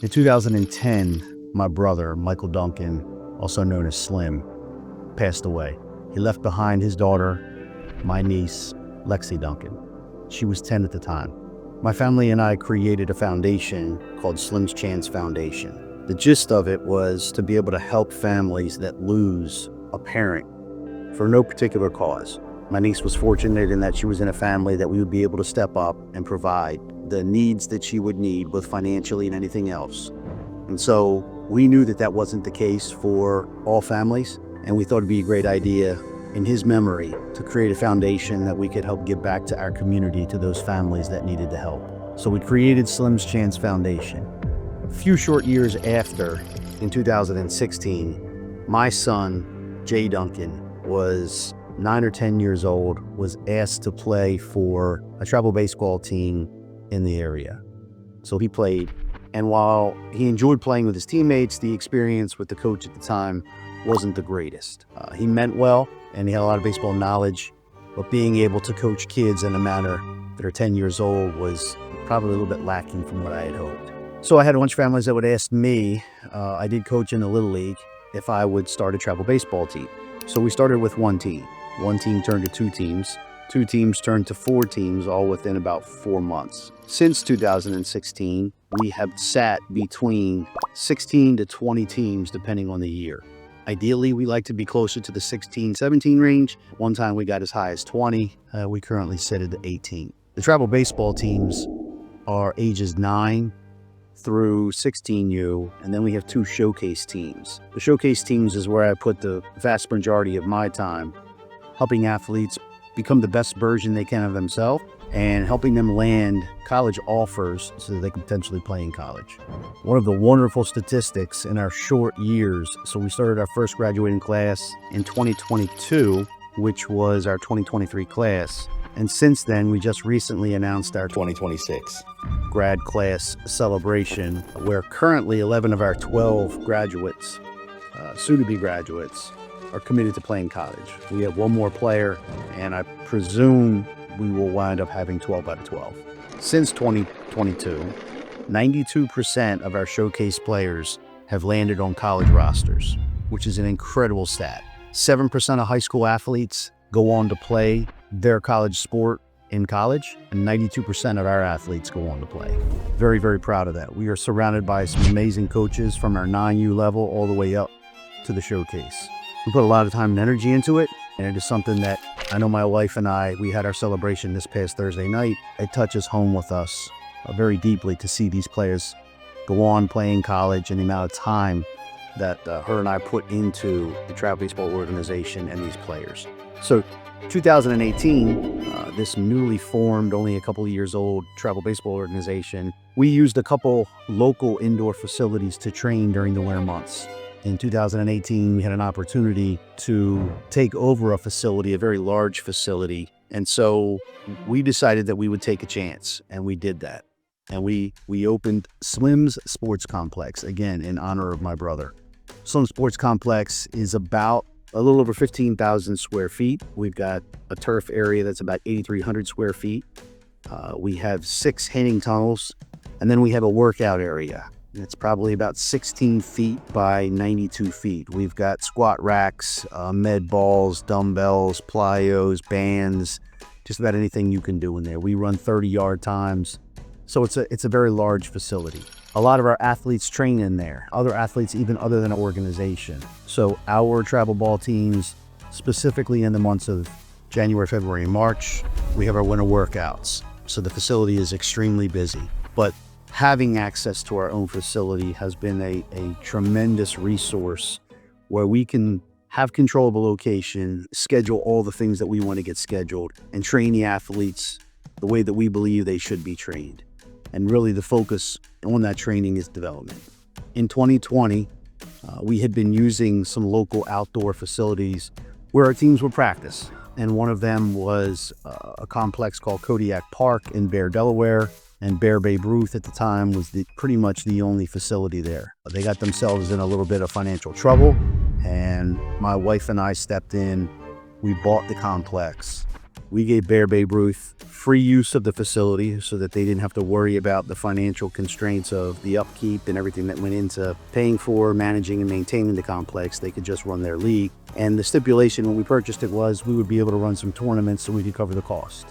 In 2010, my brother, Michael Duncan, also known as Slim, passed away. He left behind his daughter, my niece, Lexi Duncan. She was 10 at the time. My family and I created a foundation called Slim's Chance Foundation. The gist of it was to be able to help families that lose a parent for no particular cause. My niece was fortunate in that she was in a family that we would be able to step up and provide the needs that she would need, both financially and anything else. And so we knew that that wasn't the case for all families, and we thought it'd be a great idea in his memory to create a foundation that we could help give back to our community, to those families that needed the help. So we created Slim's Chance Foundation. A few short years after, in 2016, my son, Jay Duncan, was 9 or 10 years old, was asked to play for a travel baseball team in the area. So he played, and while he enjoyed playing with his teammates, the experience with the coach at the time wasn't the greatest. He meant well, and he had a lot of baseball knowledge, but being able to coach kids in a manner that are 10 years old was probably a little bit lacking from what I had hoped. So I had a bunch of families that would ask me, I did coach in the Little League, if I would start a travel baseball team. So we started with one team. One team turned to two teams. Two teams turned to four teams, all within about 4 months. Since 2016, we have sat between 16 to 20 teams, depending on the year. Ideally, we like to be closer to the 16, 17 range. One time we got as high as 20. We currently sit at 18. The travel baseball teams are ages 9 through 16U, and then we have 2 showcase teams. The showcase teams is where I put the vast majority of my time, helping athletes become the best version they can of themselves and helping them land college offers so that they can potentially play in college. One of the wonderful statistics in our short years, so we started our first graduating class in 2022, which was our 2023 class. And since then, we just recently announced our 2026 grad class celebration, where currently 11 of our 12 graduates, soon-to-be graduates, are committed to playing college. We have one more player, and I presume we will wind up having 12 out of 12. Since 2022, 92% of our showcase players have landed on college rosters, which is an incredible stat. 7% of high school athletes go on to play their college sport in college, and 92% of our athletes go on to play. Very, very proud of that. We are surrounded by some amazing coaches from our 9U level all the way up to the showcase. We put a lot of time and energy into it, and it is something that I know my wife and I, we had our celebration this past Thursday night. It touches home with us very deeply to see these players go on playing college and the amount of time that her and I put into the travel baseball organization and these players. So 2018, this newly formed, only a couple of years old travel baseball organization, we used a couple local indoor facilities to train during the winter months. In 2018, we had an opportunity to take over a facility, a very large facility. And so we decided that we would take a chance, and we did that. And we opened Slim's Sports Complex, again, in honor of my brother. Slim's Sports Complex is about a little over 15,000 square feet. We've got a turf area that's about 8,300 square feet. We have 6 hitting tunnels, and then we have a workout area. It's probably about 16 feet by 92 feet. We've got squat racks, med balls, dumbbells, plyos, bands, just about anything you can do in there. We run 30-yard times. So it's a very large facility. A lot of our athletes train in there, other athletes even other than our organization. So our travel ball teams, specifically in the months of January, February, and March, we have our winter workouts. So the facility is extremely busy. But having access to our own facility has been a tremendous resource where we can have control of the location, schedule all the things that we want to get scheduled, and train the athletes the way that we believe they should be trained. And really the focus on that training is development. In 2020, we had been using some local outdoor facilities where our teams would practice. And one of them was a complex called Kodiak Park in Bear, Delaware. And Bear Babe Ruth at the time was pretty much the only facility there. They got themselves in a little bit of financial trouble, and my wife and I stepped in. We bought the complex, We gave Bear Babe Ruth free use of the facility so that they didn't have to worry about the financial constraints of the upkeep and everything that went into paying for, managing, and maintaining the complex. They could just run their league. And the stipulation when we purchased it was we would be able to run some tournaments so we could cover the cost.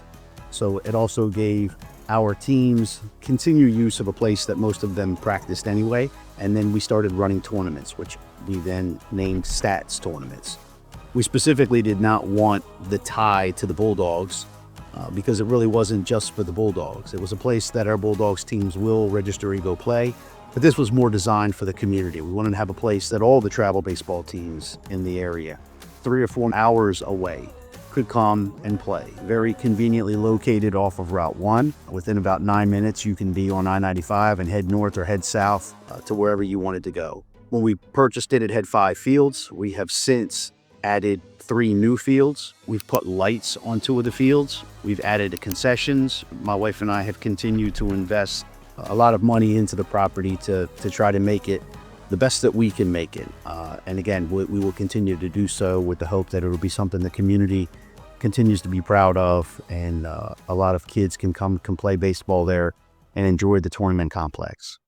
So it also gave our teams continued use of a place that most of them practiced anyway. And then we started running tournaments, which we then named stats tournaments. We specifically did not want the tie to the Bulldogs because it really wasn't just for the Bulldogs. It was a place that our Bulldogs teams will register and go play, but this was more designed for the community. We wanted to have a place that all the travel baseball teams in the area, 3 or 4 hours away, could come and play. Very conveniently located off of Route 1. Within about 9 minutes, you can be on I-95 and head north or head south to wherever you wanted to go. When we purchased it, it had 5 fields. We have since added 3 new fields. We've put lights on 2 of the fields. We've added concessions. My wife and I have continued to invest a lot of money into the property to try to make it the best that we can make it. And again, we will continue to do so with the hope that it will be something the community continues to be proud of, and a lot of kids can come play baseball there and enjoy the tournament complex.